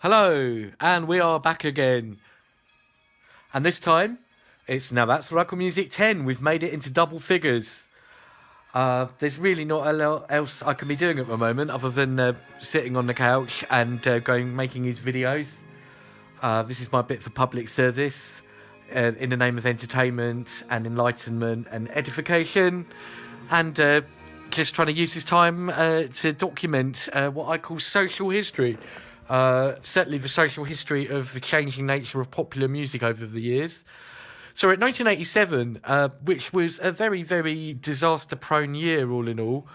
Hello, and we are back again. And this time, it's Now That's What I Call Music 10. We've made it into double figures. There's really not a lot else I can be doing at the moment other than sitting on the couch and making these videos. This is my bit for public service in the name of entertainment and enlightenment and edification. And just trying to use this time to document what I call social history. Certainly the social history of the changing nature of popular music over the years. So in 1987, which was a very, very disaster-prone year all in all,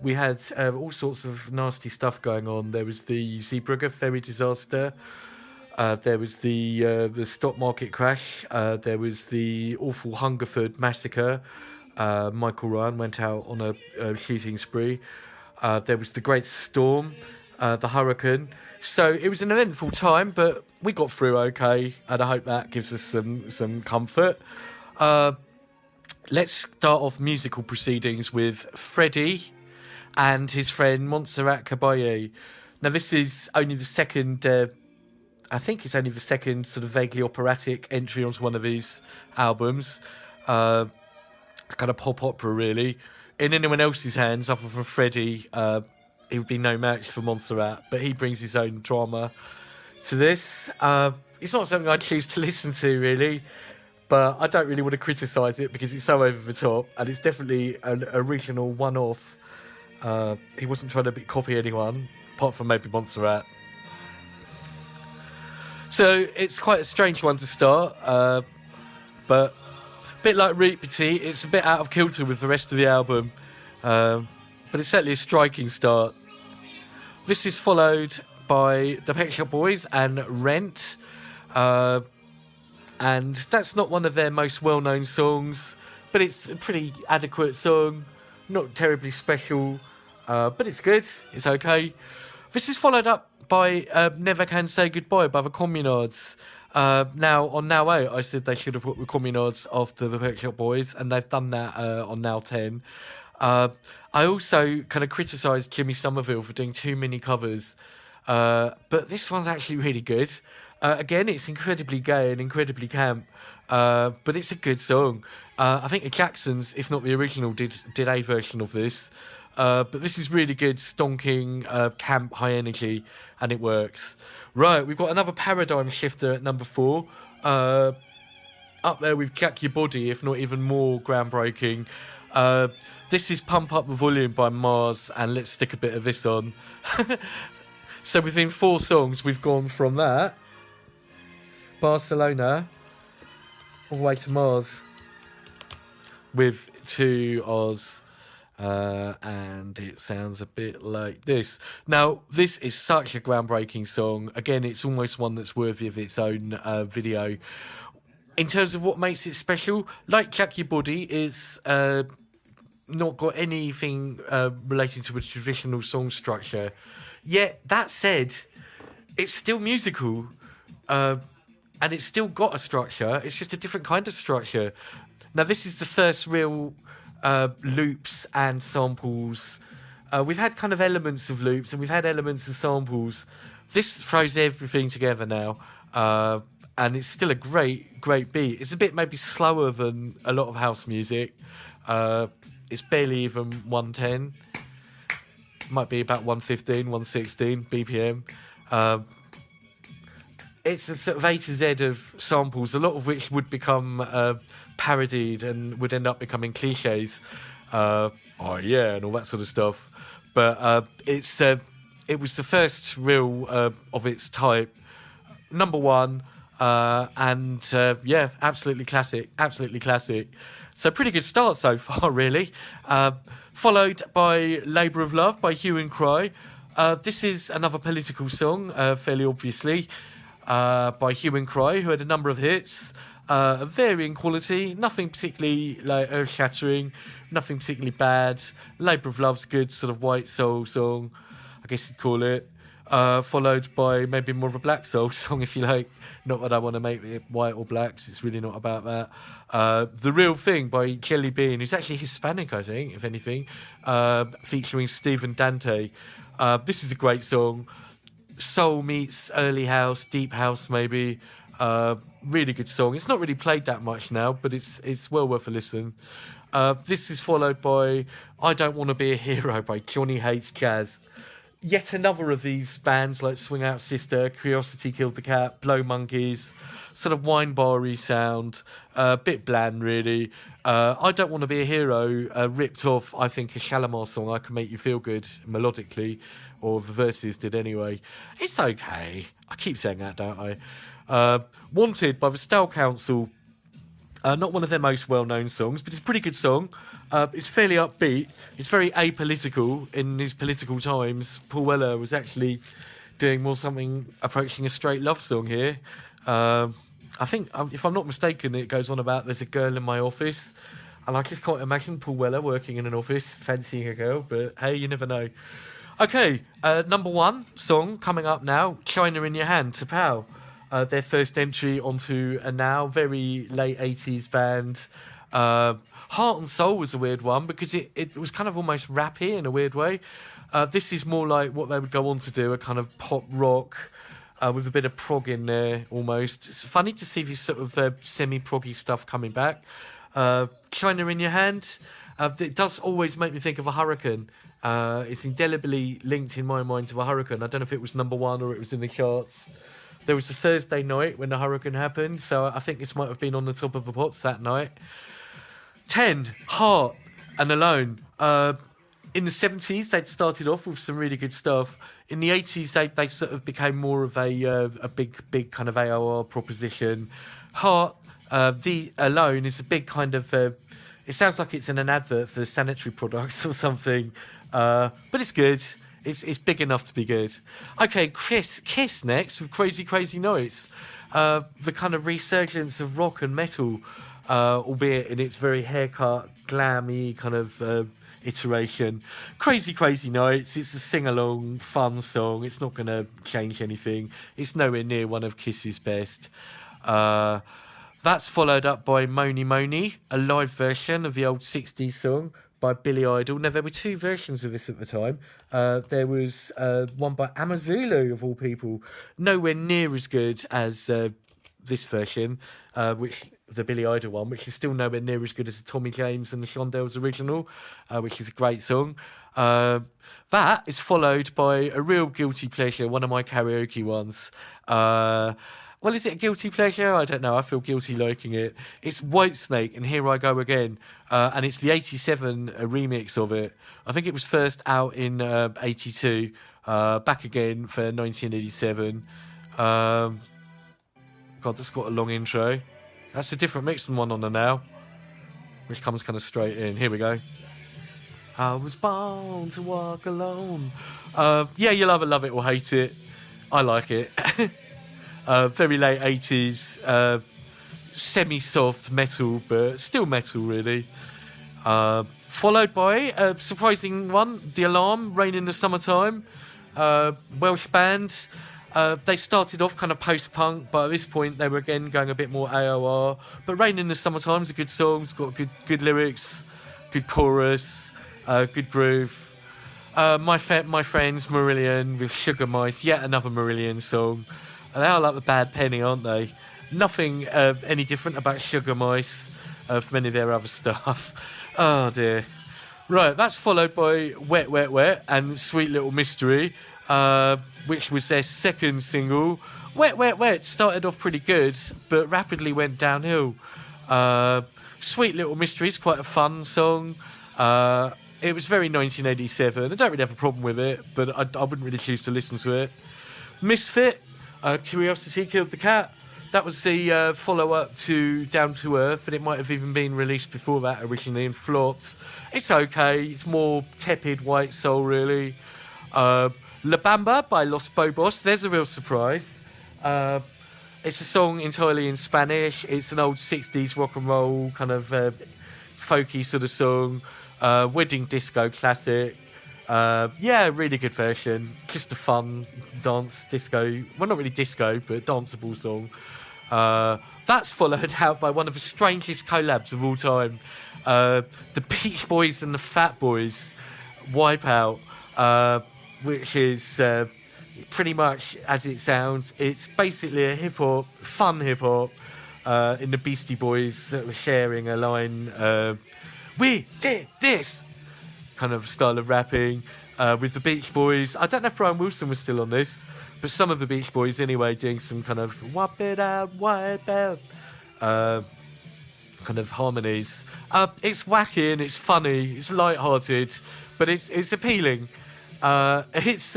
we had all sorts of nasty stuff going on. There was the Zeebrugge ferry disaster. There was the stock market crash. There was the awful Hungerford massacre. Michael Ryan went out on a shooting spree. There was the Great Storm. The hurricane. So it was an eventful time, but we got through okay, and I hope that gives us some comfort. Let's start off musical proceedings with Freddie and his friend Montserrat Caballé. Now this is only the second, I think it's only the second sort of vaguely operatic entry onto one of his albums. It's kind of pop opera really. In anyone else's hands, other than Freddie, he would be no match for Montserrat, but he brings his own drama to this. It's not something I choose to listen to, really, but I don't really want to criticise it because it's so over the top, and it's definitely an original one-off. He wasn't trying to copy anyone, apart from maybe Montserrat. So it's quite a strange one to start, but a bit like Route Petit, it's a bit out of kilter with the rest of the album, but it's certainly a striking start. This is followed by the Pet Shop Boys and Rent. And that's not one of their most well-known songs, but it's a pretty adequate song. Not terribly special, but it's good. It's okay. This is followed up by Never Can Say Goodbye by the Communards. Now, on Now 8, I said they should have put the Communards after the Pet Shop Boys, and they've done that on Now 10. I also kind of criticised Jimmy Somerville for doing too many covers, but this one's actually really good. Again, it's incredibly gay and incredibly camp, but it's a good song. I think the Jacksons, if not the original, did a version of this, but this is really good, stonking, camp, high energy, and it works. Right, we've got another paradigm shifter at number 4. Up there with Jack Your Body, if not even more groundbreaking. This is Pump Up the Volume by Mars, and let's stick a bit of this on. So within 4 songs, we've gone from that, Barcelona, all the way to Mars, with 2 Oz, and it sounds a bit like this. Now, this is such a groundbreaking song. Again, it's almost one that's worthy of its own video. In terms of what makes it special, like Jack Your Body, is not got anything relating to a traditional song structure. Yet, that said, it's still musical, and it's still got a structure. It's just a different kind of structure. Now, this is the first real loops and samples. We've had kind of elements of loops, and we've had elements of samples. This throws everything together now. And it's still a great beat. It's a bit maybe slower than a lot of house music. It's barely even 110. Might be about 115, 116 BPM. It's a sort of A to Z of samples, a lot of which would become parodied and would end up becoming cliches. Oh yeah, and all that sort of stuff. But it was the first real of its type. Number 1. Yeah, absolutely classic. So pretty good start so far, really. Followed by Labour of Love by Hue and Cry. This is another political song, fairly obviously, by Hue and Cry, who had a number of hits, of varying quality, nothing particularly like earth-shattering, nothing particularly bad. Labour of Love's good sort of white soul song, I guess you'd call it. Followed by maybe more of a black soul song, if you like. Not that I want to make it white or blacks, it's really not about that. The Real Thing by Jelly Bean, who's actually Hispanic, I think, if anything, featuring Stephen Dante. This is a great song. soul meets early house, deep house maybe. Really good song. It's not really played that much now, but it's well worth a listen. This is followed by I Don't Want to Be a Hero by Johnny Hates Jazz. Yet another of these bands like Swing Out Sister, Curiosity Killed the Cat, Blow Monkeys, sort of wine bar-y sound, a bit bland really. I Don't Want to Be a Hero ripped off, I think, a Shalimar song, I Can Make You Feel Good, melodically, or the verses did anyway. It's okay. I keep saying that, don't I? Wanted by the Style Council. Not one of their most well-known songs, but it's a pretty good song. It's fairly upbeat. It's very apolitical in these political times. Paul Weller was actually doing more something approaching a straight love song here. I think, if I'm not mistaken, it goes on about there's a girl in my office. And I just can't imagine Paul Weller working in an office fancying a girl, but hey, you never know. Okay, number one song coming up now, China in Your Hand, T'Pau. Their first entry onto a now very late 80s band. Heart and Soul was a weird one because it was kind of almost rappy in a weird way. This is more like what they would go on to do, a kind of pop rock with a bit of prog in there almost. It's funny to see this sort of semi-proggy stuff coming back. China in Your Hand, it does always make me think of a hurricane. It's indelibly linked in my mind to a hurricane. I don't know if it was number one or it was in the charts. There was a Thursday night when the hurricane happened, so I think this might have been on the top of the pops that night. 10, Heart and Alone. In the 70s, they'd started off with some really good stuff. In the 80s, they sort of became more of a big kind of AOR proposition. Heart, the Alone is a big kind of... it sounds like it's in an advert for sanitary products or something, but it's good. It's big enough to be good. Okay, Kiss next with Crazy Crazy Nights. The kind of resurgence of rock and metal, albeit in its very haircut, glammy kind of iteration. Crazy Crazy Nights, it's a sing-along, fun song. It's not going to change anything. It's nowhere near one of Kiss's best. That's followed up by Moni Moni, a live version of the old 60s song by Billy Idol. Now, there were two versions of this at the time. There was one by Amazulu, of all people, nowhere near as good as this version, which the Billy Idol one, which is still nowhere near as good as the Tommy James and the Shondells original, which is a great song. That is followed by a real guilty pleasure, one of my karaoke ones. Well, is it a guilty pleasure? I don't know. I feel guilty liking it. It's Whitesnake and Here I Go Again. And it's the 87 remix of it. I think it was first out in 82. Back again for 1987. God, that's got a long intro. That's a different mix than one on the now, which comes kind of straight in. Here we go. I was born to walk alone. Yeah, you'll either love it or hate it. I like it. Very late 80s, semi-soft metal, but still metal, really. Followed by a surprising one, The Alarm, Rain in the Summertime. Welsh band. They started off kind of post-punk, but at this point they were again going a bit more AOR. But Rain in the Summertime is a good song. It's got good lyrics, good chorus, good groove. My friends, Marillion with Sugar Mice, yet another Marillion song. They are like the Bad Penny, aren't they? Nothing any different about Sugar Mice from any of their other stuff. Oh, dear. Right, that's followed by Wet, Wet, Wet and Sweet Little Mystery, which was their second single. Wet, Wet, Wet started off pretty good, but rapidly went downhill. Sweet Little Mystery is quite a fun song. It was very 1987. I don't really have a problem with it, but I wouldn't really choose to listen to it. Misfit. Curiosity Killed the Cat. That was the follow-up to Down to Earth, but it might have even been released before that originally and flopped. It's okay. It's more tepid white soul, really. La Bamba by Los Bobos. There's a real surprise. It's a song entirely in Spanish. It's an old 60s rock and roll kind of folky sort of song. Wedding disco classic. Yeah, really good version. Just a fun dance disco. Well, not really disco, but danceable song. That's followed out by one of the strangest collabs of all time. The Beach Boys and the Fat Boys, Wipeout, which is pretty much as it sounds. It's basically a hip-hop, fun hip-hop, in the Beastie Boys sort of sharing a line, we did this, kind of style of rapping, with the Beach Boys. I don't know if Brian Wilson was still on this, but some of the Beach Boys anyway, doing some kind of wipe it out, wipe out, kind of harmonies. It's wacky and it's funny, it's light-hearted, but it's appealing. It's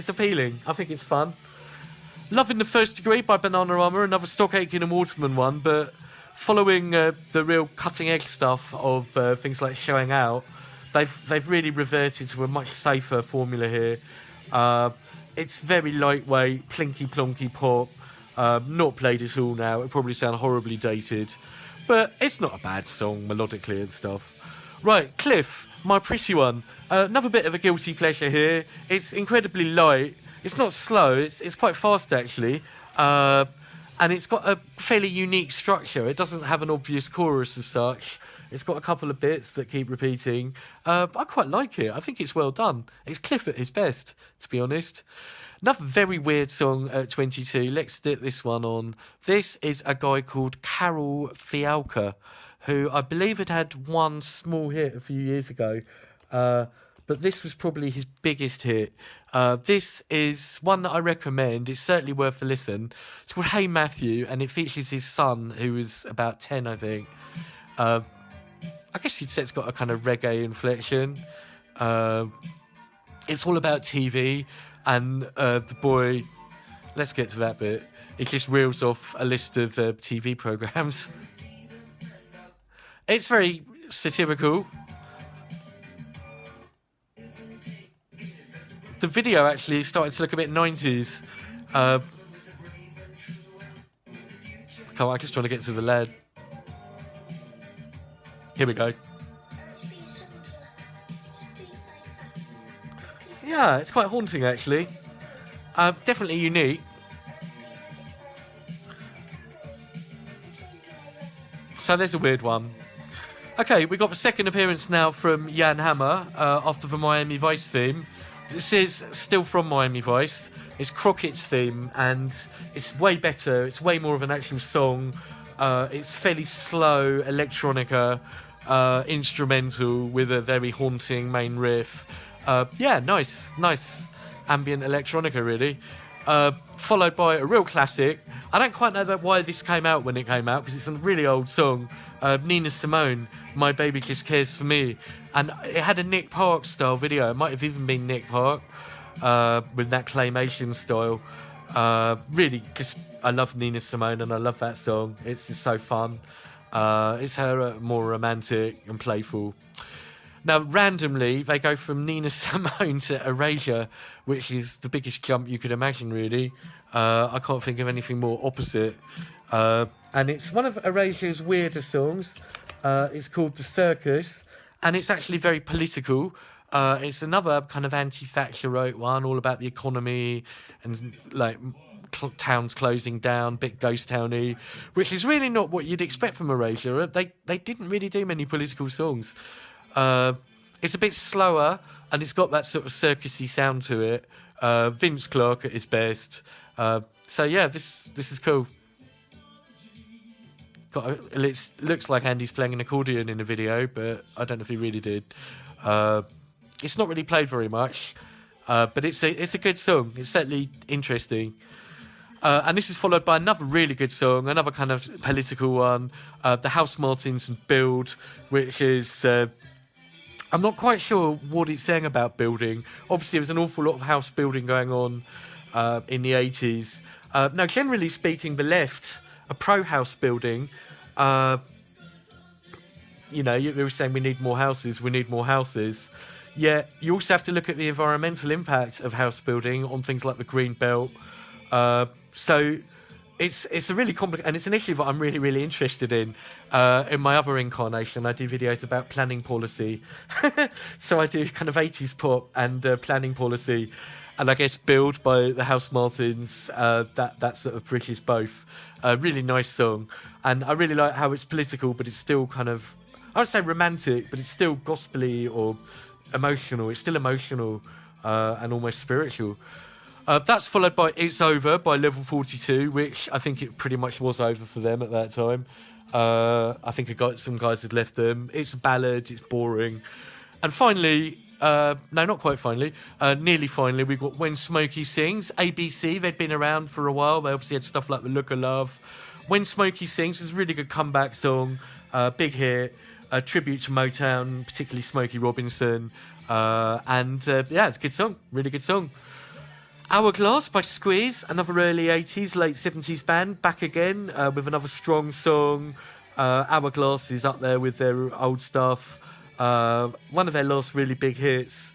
appealing. I think it's fun. Loving the First Degree by Bananarama, another Stock Aitken and Waterman one, but following the real cutting-edge stuff of things like Showing Out, they've really reverted to a much safer formula here. It's very lightweight, plinky-plonky pop, not played at all now. It probably sound horribly dated, but it's not a bad song melodically and stuff. Right, Cliff, my pretty one. Another bit of a guilty pleasure here. It's incredibly light. It's not slow. It's quite fast actually, and it's got a fairly unique structure. It doesn't have an obvious chorus as such. It's got a couple of bits that keep repeating. I quite like it. I think it's well done. It's Cliff at his best, to be honest. Another very weird song at 22. Let's stick this one on. This is a guy called Carol Fialka, who I believe had one small hit a few years ago. But this was probably his biggest hit. This is one that I recommend. It's certainly worth a listen. It's called Hey Matthew, and it features his son, who is about 10, I think. I guess you'd say it's got a kind of reggae inflection. It's all about TV, and the boy, let's get to that bit, he just reels off a list of TV programmes. It's very satirical. The video actually started to look a bit 90s. Come on, I'm just trying to get to the lad. Here we go. Yeah, it's quite haunting actually. Definitely unique. So there's a weird one. Okay, we got the second appearance now from Jan Hammer after the Miami Vice theme. This is still from Miami Vice. It's Crockett's theme, and it's way better. It's way more of an actual song. It's fairly slow electronica, instrumental with a very haunting main riff. Nice ambient electronica, really. Followed by a real classic. I don't quite know why this came out when it came out, because it's a really old song. Nina Simone, My Baby Just Cares For Me. And it had a Nick Park style video. It might have even been Nick Park, with that claymation style. Really, just I love Nina Simone and I love that song. It's just so fun. It's her more romantic and playful. Now, randomly, they go from Nina Simone to Erasure, which is the biggest jump you could imagine, really. I can't think of anything more opposite. And it's one of Erasure's weirder songs. It's called The Circus, and it's actually very political. It's another kind of anti-Thatcherite one, all about the economy and like towns closing down, bit ghost towny, which is really not what you'd expect from Erasure. They didn't really do many political songs. It's a bit slower, and it's got that sort of circusy sound to it. Vince Clarke at his best. So yeah, this is cool. It looks like Andy's playing an accordion in the video, but I don't know if he really did. It's not really played very much, but it's a good song. It's certainly interesting. And this is followed by another really good song, another kind of political one, the House Martins and Build, which is... I'm not quite sure what it's saying about building. Obviously, there's an awful lot of house building going on in the 80s. Now, generally speaking, the left are pro-house building. You know, they were saying we need more houses. Yet, you also have to look at the environmental impact of house building on things like the Green Belt. So it's a really complicated, and it's an issue that I'm really, really interested in. In my other incarnation, I do videos about planning policy. So I do kind of 80s pop and planning policy. And I guess Build by the House Martins, that sort of bridges both. Really nice song. And I really like how it's political, but it's still kind of, I would say romantic, but it's still gospelly or emotional. It's still emotional and almost spiritual. That's followed by It's Over by Level 42, which I think it pretty much was over for them at that time. I think some guys had left them. It's a ballad, it's boring. And finally, no, not quite finally, nearly finally, we've got When Smokey Sings. ABC, they'd been around for a while. They obviously had stuff like The Look of Love. When Smokey Sings is a really good comeback song, big hit, a tribute to Motown, particularly Smokey Robinson. It's a good song, really good song. Hourglass by Squeeze, another early 80s, late 70s band, back again with another strong song. Hourglass is up there with their old stuff. One of their last really big hits.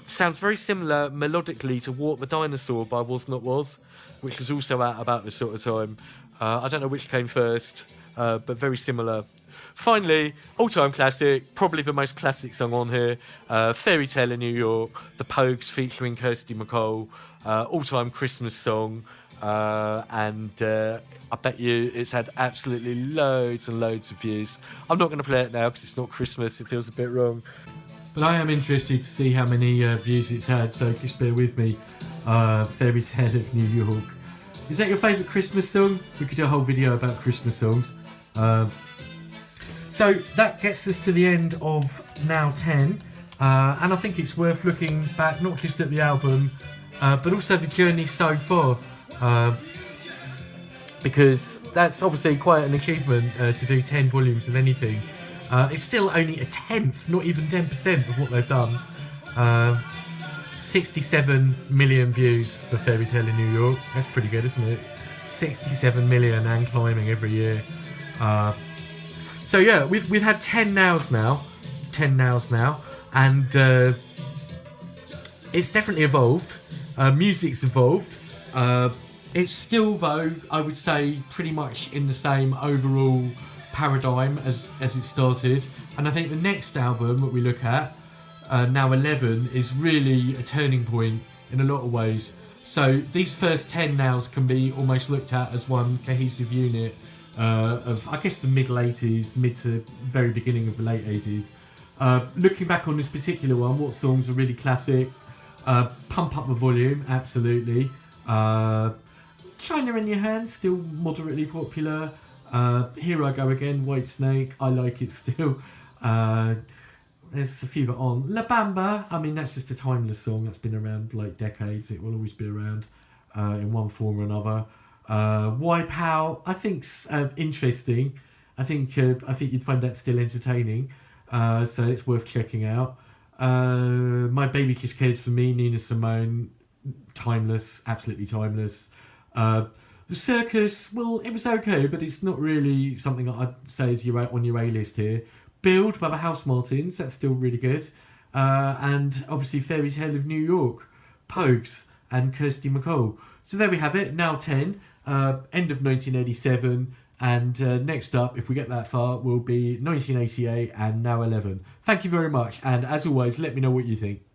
Sounds very similar melodically to Walk the Dinosaur by Was Not Was, which was also out about this sort of time. I don't know which came first, but very similar. Finally, all-time classic, probably the most classic song on here, Fairy Tale in New York, The Pogues featuring Kirsty MacColl, all-time Christmas song, and I bet you it's had absolutely loads and loads of views. I'm not going to play it now because it's not Christmas, it feels a bit wrong. But I am interested to see how many views it's had, so just bear with me. Fairy Tale of New York. Is that your favourite Christmas song? We could do a whole video about Christmas songs. So that gets us to the end of Now 10, and I think it's worth looking back not just at the album, but also the journey so far, because that's obviously quite an achievement to do 10 volumes of anything. It's still only a tenth, not even 10% of what they've done. 67 million views for Fairy Tale in New York. That's pretty good, isn't it? 67 million and climbing every year. So yeah, we've had 10 nows now, and it's definitely evolved. Music's evolved. It's still, though, I would say, pretty much in the same overall paradigm as it started. And I think the next album that we look at, Now 11, is really a turning point in a lot of ways. So these first 10 nows can be almost looked at as one cohesive unit. Of, I guess, the mid-80s, mid to very beginning of the late 80s. Looking back on this particular one, what songs are really classic? Pump Up the Volume, absolutely. China in Your Hand, still moderately popular. Here I Go Again, Whitesnake, I like it still. There's a few that on. La Bamba, I mean, that's just a timeless song that's been around like decades. It will always be around in one form or another. Wipe Out, I think's interesting. I think you'd find that still entertaining. So it's worth checking out. My Baby Kiss Cares for Me, Nina Simone, timeless, absolutely timeless. The Circus, well, it was okay, but it's not really something I'd say is on your A-list here. Build by the House Martins, that's still really good. And obviously Fairy Tale of New York, Pogues, and Kirsty MacColl. So there we have it, Now 10. End of 1987, and next up, if we get that far, will be 1988 and Now 11. Thank you very much, and as always, let me know what you think.